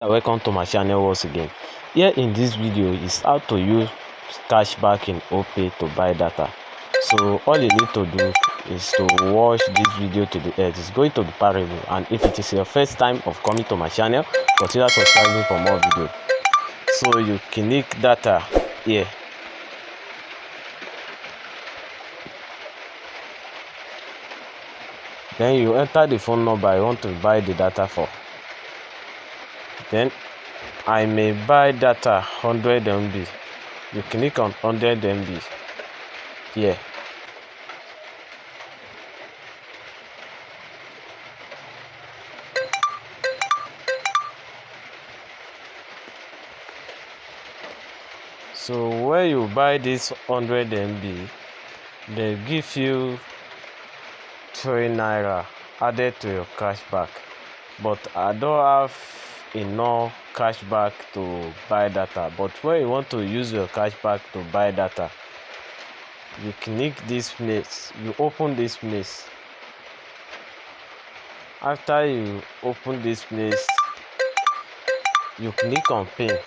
Welcome to my channel once again. Here in this video is how to use cashback in opay to buy data. So all you need to do is to watch this video to the end. It's going to be parable, and if it is your first time of coming to my channel, consider subscribing for more videos. So you click data here. Then you enter the phone number you want to buy the data for. Then I may buy data 100 MB. You click on 100 MB here. So when you buy this 100 MB, they give you 3 naira added to your cashback. But I don't have enough cashback to buy data. But when you want to use your cashback to buy data, you click this place, you open this place. After you open this place, you click on pay.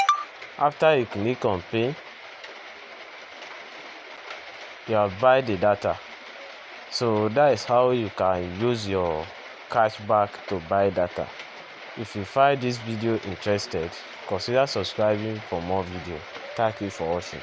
After you click on pay, you have buy the data. So that is how you can use your cashback to buy data. If you find this video interested, consider subscribing for more videos. Thank you for watching.